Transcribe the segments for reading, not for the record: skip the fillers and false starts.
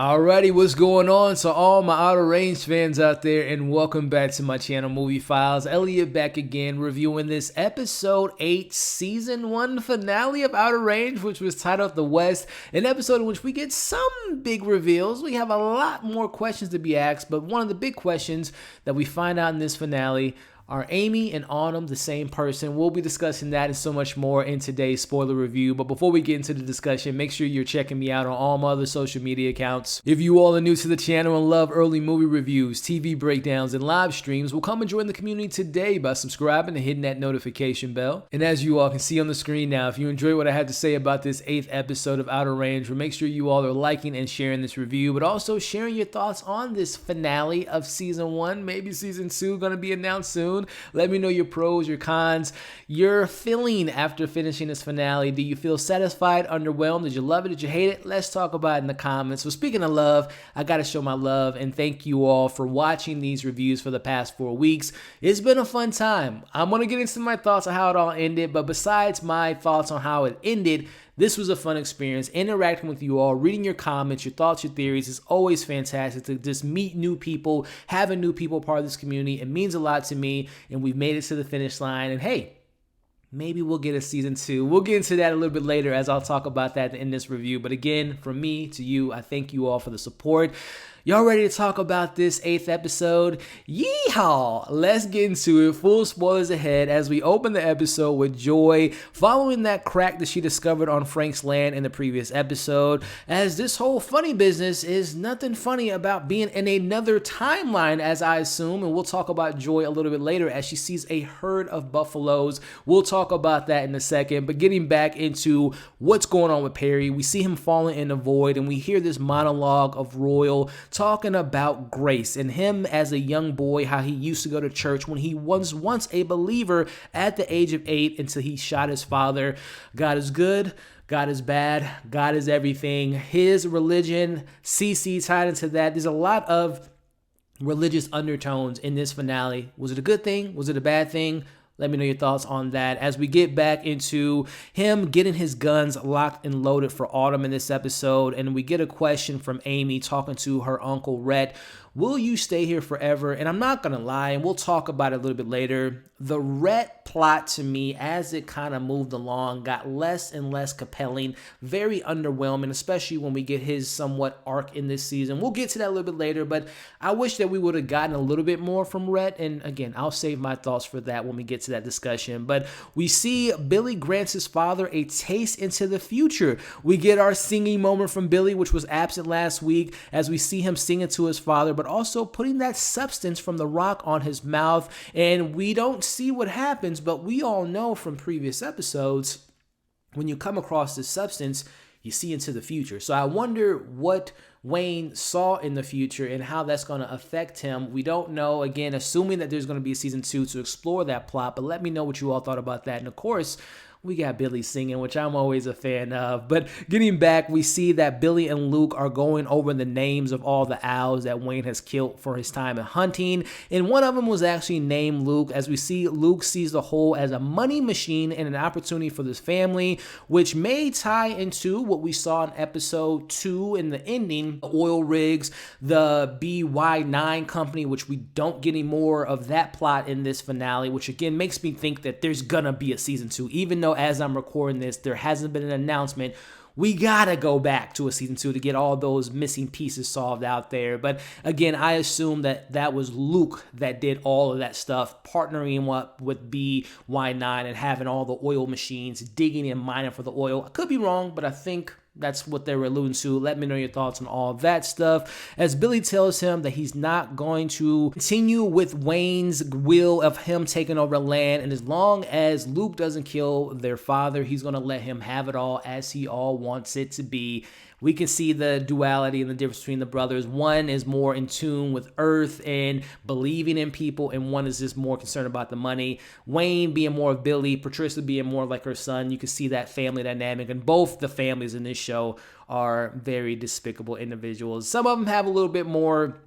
Alrighty, what's going on? So all my Outer Range fans out there, and welcome back to my channel, Movie Files. Elliot back again, reviewing this episode 8, season 1 finale of Outer Range, which was titled The West, an episode in which we get some big reveals. We have a lot more questions to be asked, but one of the big questions that we find out in this finale: are Amy and Autumn the same person? We'll be discussing that and so much more in today's spoiler review. But before we get into the discussion, make sure you're checking me out on all my other social media accounts. If you all are new to the channel and love early movie reviews, TV breakdowns, and live streams, well, come and join the community today by subscribing and hitting that notification bell. And as you all can see on the screen now, if you enjoy what I have to say about this 8th episode of Outer Range, well, make sure you all are liking and sharing this review, but also sharing your thoughts on this finale of season 1. Maybe season 2 going to be announced soon. Let me know your pros, your cons, your feeling after finishing this finale. Do you feel satisfied, underwhelmed? Did you love it? Did you hate it? Let's talk about it in the comments. So speaking of love, I got to show my love and thank you all for watching these reviews for the past 4 weeks. It's been a fun time. I'm going to get into my thoughts on how it all ended, but besides my thoughts on how it ended, this was a fun experience. Interacting with you all, reading your comments, your thoughts, your theories is always fantastic. To just meet new people, having new people part of this community, it means a lot to me, and we've made it to the finish line. And hey, maybe we'll get a season 2. We'll get into that a little bit later as I'll talk about that in this review. But again, from me to you, I thank you all for the support. Y'all ready to talk about this 8th episode? Yeehaw! Let's get into it. Full spoilers ahead as we open the episode with Joy following that crack that she discovered on Frank's land in the previous episode, as this whole funny business is nothing funny about being in another timeline, as I assume, and we'll talk about Joy a little bit later as she sees a herd of buffaloes. We'll talk about that in a second, but getting back into what's going on with Perry, we see him falling in the void, and we hear this monologue of Royal talking about grace and him as a young boy, how he used to go to church when he was once a believer at the age of 8 until he shot his father. God is good. God is bad. God is everything. His religion, CC tied into that. There's a lot of religious undertones in this finale. Was it a good thing? Was it a bad thing? Let me know your thoughts on that as we get back into him getting his guns locked and loaded for Autumn in this episode. And we get a question from Amy talking to her uncle Rhett. Will you stay here forever? And I'm not going to lie, and we'll talk about it a little bit later. The Rhett plot to me, as it kind of moved along, got less and less compelling, very underwhelming, especially when we get his somewhat arc in this season. We'll get to that a little bit later, but I wish that we would have gotten a little bit more from Rhett. And again, I'll save my thoughts for that when we get to that discussion. But we see Billy grants his father a taste into the future. We get our singing moment from Billy, which was absent last week, as we see him singing to his father, but also putting that substance from the rock on his mouth. And we don't see what happens, but we all know from previous episodes, when you come across this substance, you see into the future. So I wonder what Wayne saw in the future and how that's going to affect him. We don't know, again, assuming that there's going to be a season 2 to explore that plot, but let me know what you all thought about that. And of course, we got Billy singing, which I'm always a fan of. But getting back, we see that Billy and Luke are going over the names of all the owls that Wayne has killed for his time in hunting. And one of them was actually named Luke, as we see Luke sees the whole as a money machine and an opportunity for this family, which may tie into what we saw in episode 2 in the ending, the oil rigs, the BY9 company, which we don't get any more of that plot in this finale, which again makes me think that there's gonna be a season 2, even though as I'm recording this, there hasn't been an announcement. We gotta go back to a season 2 to get all those missing pieces solved out there. But again, I assume that that was Luke that did all of that stuff, partnering up with BY9 and having all the oil machines, digging and mining for the oil. I could be wrong, but I think that's what they were alluding to. Let me know your thoughts on all of that stuff. As Billy tells him that he's not going to continue with Wayne's will of him taking over land. And as long as Luke doesn't kill their father, he's going to let him have it all as he all wants it to be. We can see the duality and the difference between the brothers. One is more in tune with Earth and believing in people, and one is just more concerned about the money. Wayne being more of Billy, Patricia being more like her son. You can see that family dynamic, and both the families in this show are very despicable individuals. Some of them have a little bit more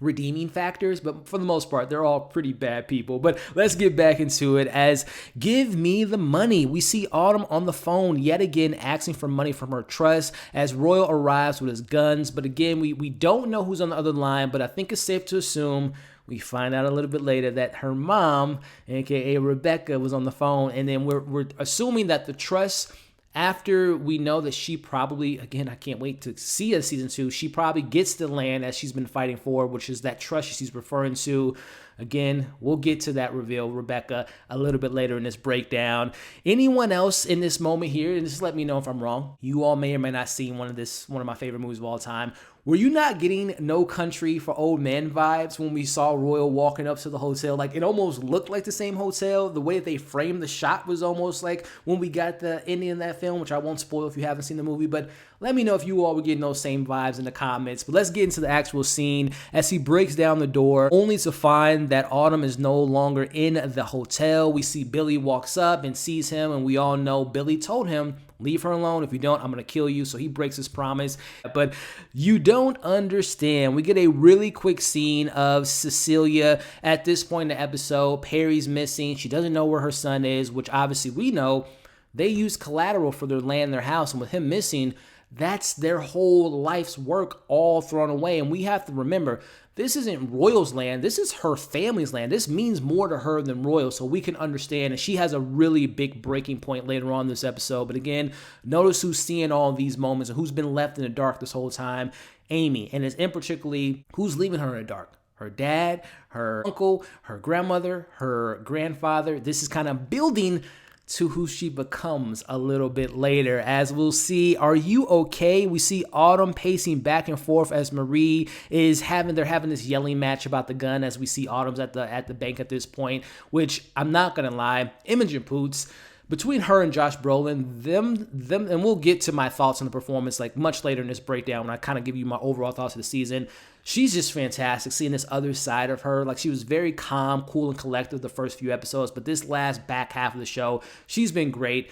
redeeming factors, but for the most part, they're all pretty bad people. But let's get back into it as give me the money. We see Autumn on the phone yet again asking for money from her trust as Royal arrives with his guns. But again, we don't know who's on the other line, but I think it's safe to assume we find out a little bit later that her mom, aka Rebecca, was on the phone. And then we're assuming that the trust, after we know that she probably, again, I can't wait to see a season 2, she probably gets the land as she's been fighting for, which is that trust she's referring to. Again, we'll get to that reveal, Rebecca, a little bit later in this breakdown. Anyone else in this moment here, and just let me know if I'm wrong. You all may or may not seen one of my favorite movies of all time. Were you not getting No Country for Old Men vibes when we saw Royal walking up to the hotel? Like, it almost looked like the same hotel. The way that they framed the shot was almost like when we got the ending of that film, which I won't spoil if you haven't seen the movie, but let me know if you all were getting those same vibes in the comments. But let's get into the actual scene as he breaks down the door, only to find that Autumn is no longer in the hotel. We see Billy walks up and sees him, and we all know Billy told him, leave her alone. If you don't, I'm going to kill you. So he breaks his promise. But you don't understand. We get a really quick scene of Cecilia at this point in the episode. Perry's missing. She doesn't know where her son is, which obviously we know they use collateral for their land, their house. And with him missing, that's their whole life's work all thrown away. And we have to remember, this isn't Royal's land. This is her family's land. This means more to her than Royal, so we can understand. And she has a really big breaking point later on in this episode. But again, notice who's seeing all these moments and who's been left in the dark this whole time. Amy. And it's in particularly who's leaving her in the dark. Her dad, her uncle, her grandmother, her grandfather. This is kind of building to who she becomes a little bit later. As we'll see, are you okay? We see Autumn pacing back and forth as Marie is having this yelling match about the gun, as we see Autumn's at the bank at this point, which I'm not gonna lie, Imogen Poots, between her and Josh Brolin, them, and we'll get to my thoughts on the performance like much later in this breakdown when I kind of give you my overall thoughts of the season. She's just fantastic, seeing this other side of her. Like, she was very calm, cool, and collected the first few episodes, but this last back half of the show, she's been great.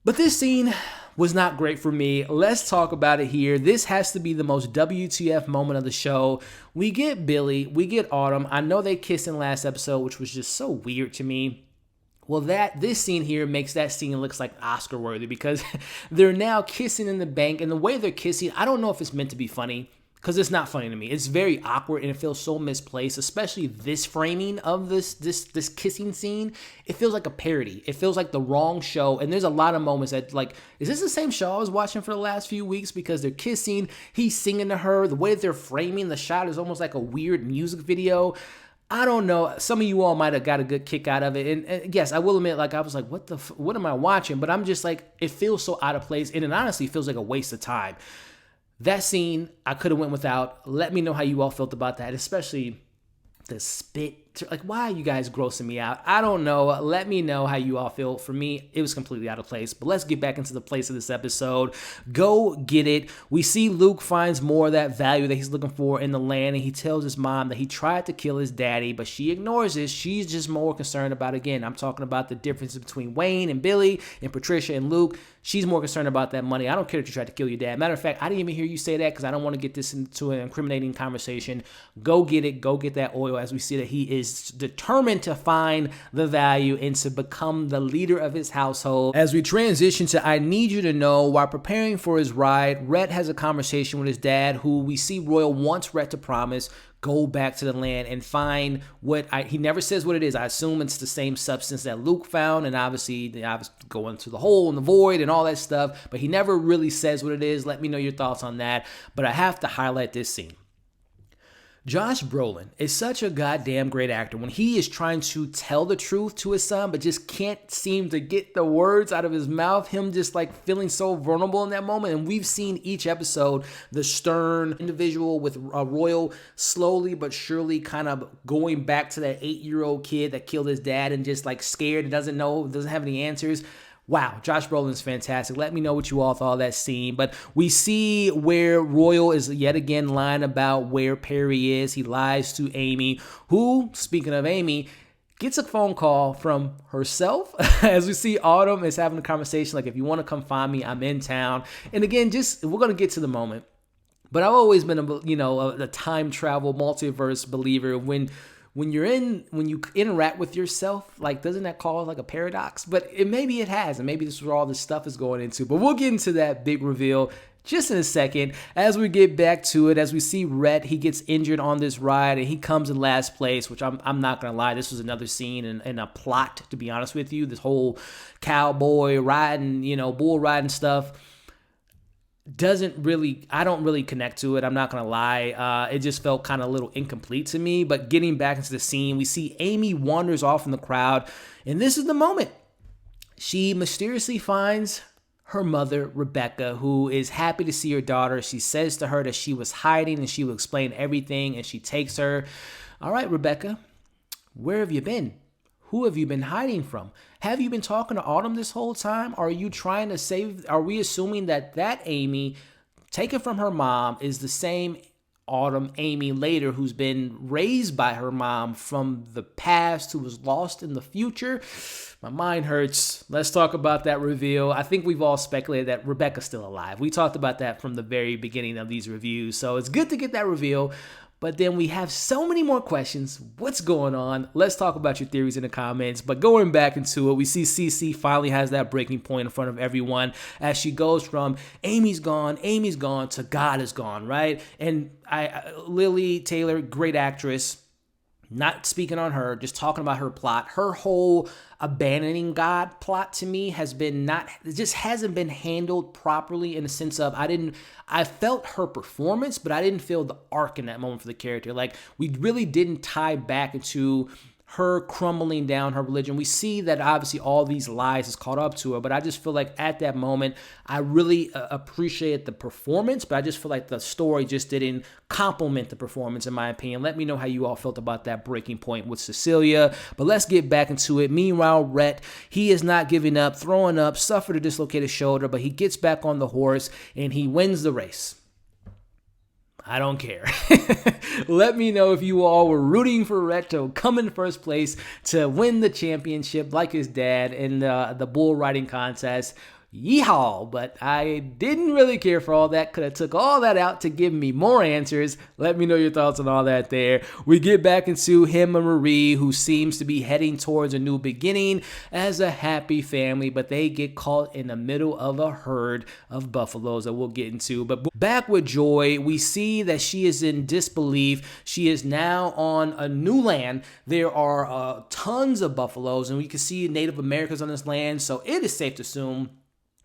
But this scene was not great for me. Let's talk about it here. This has to be the most WTF moment of the show. We get Billy, we get Autumn. I know they kissed in last episode, which was just so weird to me. Well, this scene here makes that scene looks like Oscar worthy because they're now kissing in the bank, and the way they're kissing, I don't know if it's meant to be funny, because it's not funny to me. It's very awkward and it feels so misplaced, especially this framing of this kissing scene. It feels like a parody. It feels like the wrong show, and there's a lot of moments that, like, is this the same show I was watching for the last few weeks? Because they're kissing, he's singing to her, the way that they're framing the shot is almost like a weird music video. I don't know. Some of you all might have got a good kick out of it. And yes, I will admit, like, I was like, what am I watching? But I'm just like, it feels so out of place. And it honestly feels like a waste of time. That scene, I could have went without. Let me know how you all felt about that, especially the spit. Like, why are you guys grossing me out? I don't know. Let me know how you all feel. For me, it was completely out of place. But let's get back into the place of this episode. Go get it. We see Luke finds more of that value that he's looking for in the land, and he tells his mom that he tried to kill his daddy, but she ignores it. She's just more concerned about, again, I'm talking about the difference between Wayne and Billy and Patricia and Luke. She's more concerned about that money. I don't care if you tried to kill your dad. Matter of fact, I didn't even hear you say that because I don't want to get this into an incriminating conversation. Go get it. Go get that oil, as we see that he is determined to find the value and to become the leader of his household. As we transition to I Need You to Know, while preparing for his ride, Rhett has a conversation with his dad, who we see Royal wants Rhett to promise go back to the land and find he never says what it is. I assume it's the same substance that Luke found, and obviously go into the hole in the void and all that stuff, but he never really says what it is. Let me know your thoughts on that. But I have to highlight this scene. Josh Brolin is such a goddamn great actor when he is trying to tell the truth to his son, but just can't seem to get the words out of his mouth. Him just like feeling so vulnerable in that moment. And we've seen each episode, the stern individual with Royal slowly but surely kind of going back to that 8-year-old kid that killed his dad and just like scared and doesn't have any answers. Wow, Josh Brolin's fantastic. Let me know what you all thought of that scene. But we see where Royal is yet again lying about where Perry is. He lies to Amy, who, speaking of Amy, gets a phone call from herself. As we see Autumn is having a conversation like, if you want to come find me, I'm in town. And again, we're going to get to the moment. But I've always been a time travel multiverse believer. When you interact with yourself, like, doesn't that cause like a paradox? But maybe it has, and maybe this is where all this stuff is going into. But we'll get into that big reveal just in a second. As we get back to it, as we see Rhett, he gets injured on this ride and he comes in last place, which I'm not gonna lie, this was another scene and a plot, to be honest with you. This whole cowboy riding, bull riding stuff I don't really connect to it. I'm not going to lie. It just felt kind of a little incomplete to me. But getting back into the scene, we see Amy wanders off in the crowd. And this is the moment. She mysteriously finds her mother, Rebecca, who is happy to see her daughter. She says to her that she was hiding and she will explain everything. And she takes her. All right, Rebecca, where have you been? Who have you been hiding from? Have you been talking to Autumn this whole time? Are you trying to save? Are we assuming that Amy, taken from her mom, is the same Autumn Amy later who's been raised by her mom from the past, who was lost in the future? My mind hurts. Let's talk about that reveal. I think we've all speculated that Rebecca's still alive. We talked about that from the very beginning of these reviews. So it's good to get that reveal. But then we have so many more questions. What's going on? Let's talk about your theories in the comments. But going back into it, we see Cece finally has that breaking point in front of everyone as she goes from Amy's gone to God is gone, right? And Lili Taylor, great actress. Not speaking on her, just talking about her plot. Her whole abandoning God plot to me it just hasn't been handled properly, in the sense of I felt her performance, but I didn't feel the arc in that moment for the character. Like, we really didn't tie back into her crumbling down her religion. We see that obviously all these lies has caught up to her, but I just feel like at that moment, I really appreciated the performance, but I just feel like the story just didn't complement the performance, in my opinion. Let me know how you all felt about that breaking point with Cecilia, but let's get back into it. Meanwhile, Rhett, he is not giving up, throwing up, suffered a dislocated shoulder, but he gets back on the horse and he wins the race. I don't care. Let me know if you all were rooting for Rhett to come in first place to win the championship like his dad in the bull riding contest. Yeehaw, but I didn't really care for all that. Could have took all that out to give me more answers. Let me know your thoughts on all that there. We get back into him and Marie, who seems to be heading towards a new beginning as a happy family, but they get caught in the middle of a herd of buffaloes that we'll get into. But back with Joy, we see that she is in disbelief. She is now on a new land. There are tons of buffaloes, and we can see Native Americans on this land, so it is safe to assume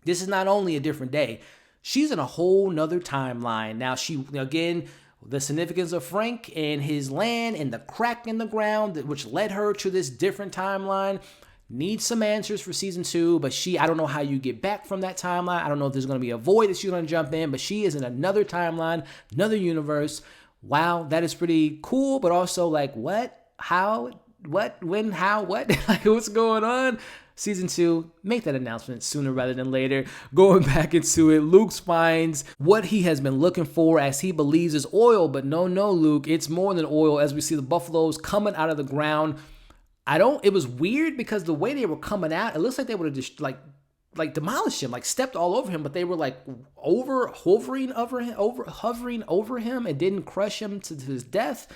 this is not only a different day, she's in a whole nother timeline. Now, again, the significance of Frank and his land and the crack in the ground, which led her to this different timeline, needs some answers for season 2, but I don't know how you get back from that timeline. I don't know if there's going to be a void that she's going to jump in, but she is in another timeline, another universe. Wow, that is pretty cool, but also like, what? How? What? When? How? What? Like, what's going on? Season 2, make that announcement sooner rather than later. Going back into it, Luke finds what he has been looking for, as he believes is oil, but no, Luke, it's more than oil, as we see the buffaloes coming out of the ground. It was weird because the way they were coming out, it looks like they would have just like demolished him, like stepped all over him, but they were like hovering over him and didn't crush him to his death.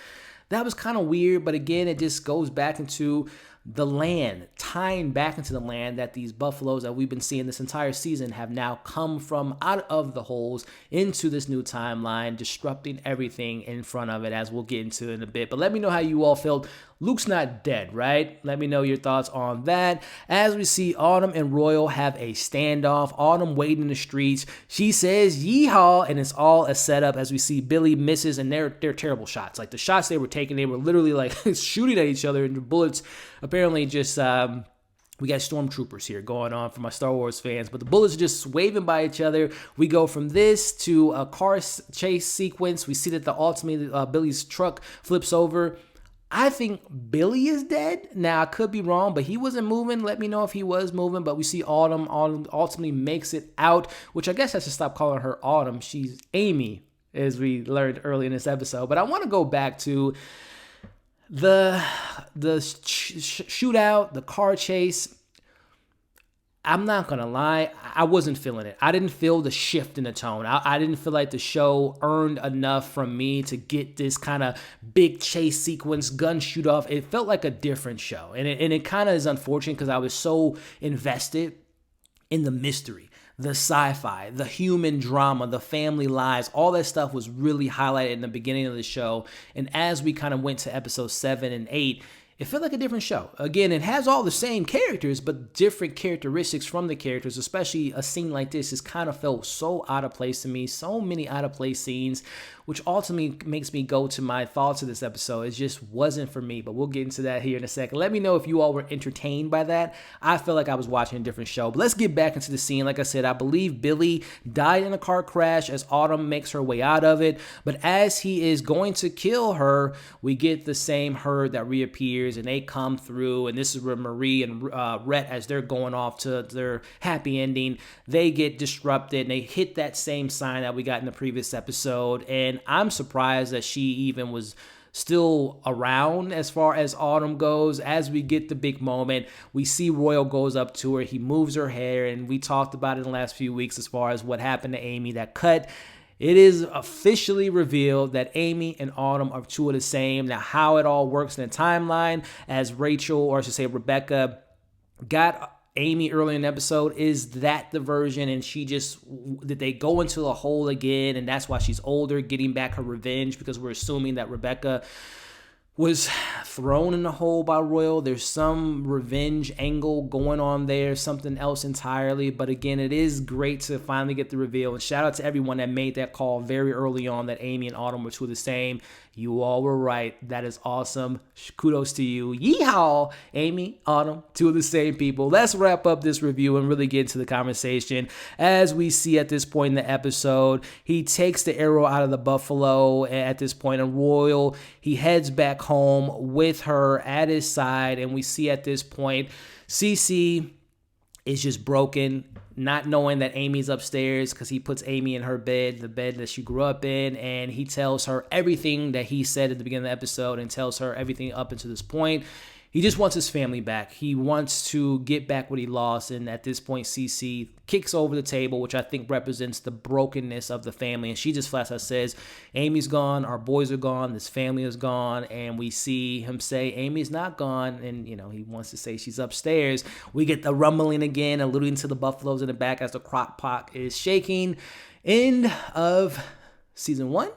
That was kind of weird, but again, it just goes back into the land, tying back into the land that these buffaloes that we've been seeing this entire season have now come from out of the holes into this new timeline, disrupting everything in front of it, as we'll get into in a bit. But let me know how you all felt. Luke's not dead, right? Let me know your thoughts on that. As we see Autumn and Royal have a standoff, Autumn waiting in the streets. She says, yeehaw, and it's all a setup, as we see Billy misses, and they're terrible shots. Like, the shots they were taking, they were literally like shooting at each other, and the bullets apparently just... we got stormtroopers here going on for my Star Wars fans, but the bullets are just waving by each other. We go from this to a car chase sequence. We see that ultimately Billy's truck flips over. I think Billy is dead. Now, I could be wrong, but he wasn't moving. Let me know if he was moving. But we see Autumn ultimately makes it out, which I guess I should stop calling her Autumn. She's Amy, as we learned early in this episode. But I want to go back to the shootout, the car chase. I'm not going to lie, I wasn't feeling it. I didn't feel the shift in the tone. I didn't feel like the show earned enough from me to get this kind of big chase sequence, gun shoot off. It felt like a different show. And it kind of is unfortunate because I was so invested in the mystery, the sci-fi, the human drama, the family lives. All that stuff was really highlighted in the beginning of the show. And as we kind of went to episode 7 and 8, it felt like a different show. Again, it has all the same characters, but different characteristics from the characters, especially a scene like this has kind of felt so out of place to me. So many out of place scenes, which ultimately makes me go to my thoughts of this episode. It just wasn't for me, but we'll get into that here in a second. Let me know if you all were entertained by that. I felt like I was watching a different show, but let's get back into the scene. Like I said, I believe Billy died in a car crash as Autumn makes her way out of it, but as he is going to kill her, we get the same herd that reappears, and they come through, and this is where Marie and Rhett, as they're going off to their happy ending, they get disrupted, and they hit that same sign that we got in the previous episode, and I'm surprised that she even was still around as far as Autumn goes. As we get the big moment, we see Royal goes up to her, he moves her hair, and we talked about it in the last few weeks as far as what happened to Amy, that cut. It is officially revealed that Amy and Autumn are two of the same. Now, how it all works in the timeline, as Rachel, or I should say Rebecca, got Amy early in the episode, is that the version, and did they go into the hole again, and that's why she's older, getting back her revenge, because we're assuming that Rebecca was thrown in the hole by Royal. There's some revenge angle going on there, something else entirely. But again, it is great to finally get the reveal. And shout out to everyone that made that call very early on that Amy and Autumn were two of the same. You all were right. That is awesome. Kudos to you. Yeehaw! Amy, Autumn, two of the same people. Let's wrap up this review and really get into the conversation. As we see at this point in the episode, he takes the arrow out of the buffalo at this point, and Royal, he heads back home with her at his side, and we see at this point Cece is just broken, not knowing that Amy's upstairs, because he puts Amy in her bed, the bed that she grew up in, and he tells her everything that he said at the beginning of the episode and tells her everything up until this point. He just wants his family back. He wants to get back what he lost, and at this point, Cece kicks over the table, which I think represents the brokenness of the family, and she just flat out says, Amy's gone, our boys are gone, this family is gone, and we see him say, Amy's not gone, and, he wants to say she's upstairs. We get the rumbling again, alluding to the buffaloes in the back as the crock pot is shaking. End of season 1.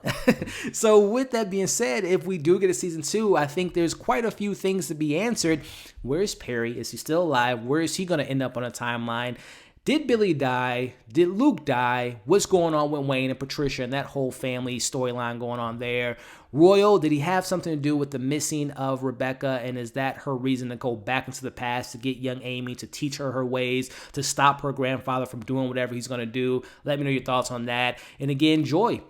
So with that being said, if we do get a season 2, I think there's quite a few things to be answered. Where's Perry? Is he still alive? Where is he going to end up on a timeline? Did Billy die? Did Luke die? What's going on with Wayne and Patricia and that whole family storyline going on there? Royal, did he have something to do with the missing of Rebecca? And is that her reason to go back into the past to get young Amy, to teach her her ways, to stop her grandfather from doing whatever he's going to do? Let me know your thoughts on that. And again, Joy,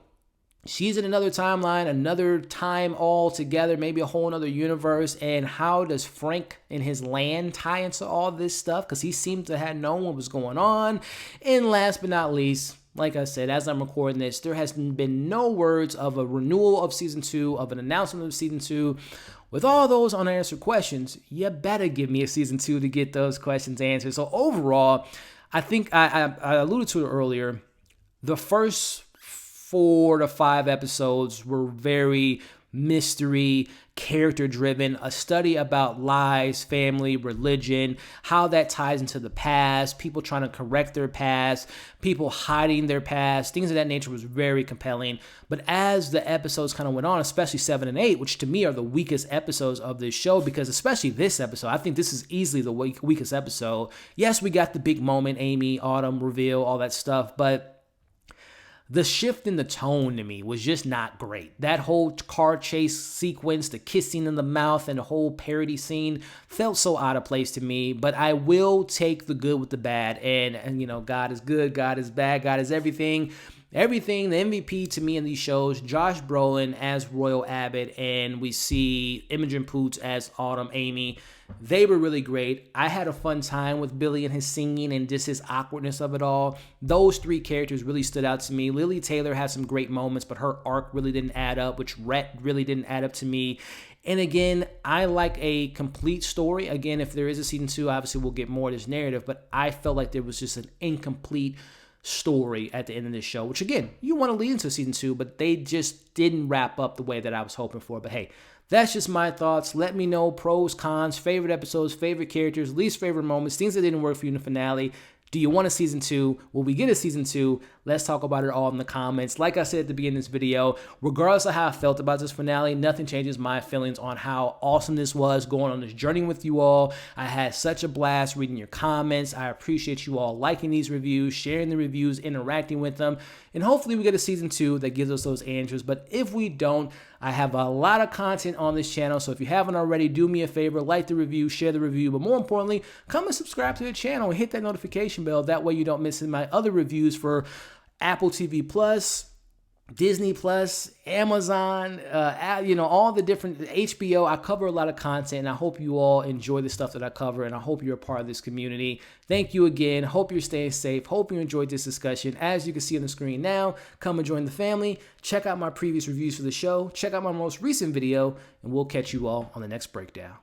she's in another timeline, another time altogether, maybe a whole other universe. And how does Frank and his land tie into all this stuff? Because he seemed to have known what was going on. And last but not least, like I said, as I'm recording this, there has been no words of a renewal of season 2, of an announcement of season 2. With all those unanswered questions, you better give me a season 2 to get those questions answered. So overall, I think I alluded to it earlier. The first 4 to 5 episodes were very mystery, character-driven, a study about lies, family, religion, how that ties into the past, people trying to correct their past, people hiding their past, things of that nature was very compelling. But as the episodes kind of went on, especially 7 and 8, which to me are the weakest episodes of this show, because especially this episode, I think this is easily the weakest episode. Yes, we got the big moment, Amy, Autumn, reveal, all that stuff, but the shift in the tone to me was just not great. That whole car chase sequence, the kissing in the mouth, and the whole parody scene felt so out of place to me. But I will take the good with the bad. And God is good, God is bad, God is everything. Everything, the MVP to me in these shows, Josh Brolin as Royal Abbott, and we see Imogen Poots as Autumn Amy. They were really great. I had a fun time with Billy and his singing and just his awkwardness of it all. Those 3 characters really stood out to me. Lili Taylor had some great moments, but her arc really didn't add up, which Rhett really didn't add up to me. And again, I like a complete story. Again, if there is a season 2, obviously we'll get more of this narrative, but I felt like there was just an incomplete story at the end of this show, which again, you want to lead into season 2, but they just didn't wrap up the way that I was hoping for. But hey, that's just my thoughts. Let me know pros, cons, favorite episodes, favorite characters, least favorite moments, things that didn't work for you in the finale. Do you want a season 2? Will we get a season 2? Let's talk about it all in the comments. Like I said at the beginning of this video, regardless of how I felt about this finale, nothing changes my feelings on how awesome this was, going on this journey with you all. I had such a blast reading your comments. I appreciate you all liking these reviews, sharing the reviews, interacting with them. And hopefully we get a season 2 that gives us those answers. But if we don't, I have a lot of content on this channel, so if you haven't already, do me a favor, like the review, share the review, but more importantly, come and subscribe to the channel and hit that notification bell. That way you don't miss my other reviews for Apple TV Plus, Disney Plus, Amazon, all the different HBO. I cover a lot of content, and I hope you all enjoy the stuff that I cover, and I hope you're a part of this community. Thank you again. Hope you're staying safe. Hope you enjoyed this discussion. As you can see on the screen now, come and join the family. Check out my previous reviews for the show. Check out my most recent video, and we'll catch you all on the next breakdown.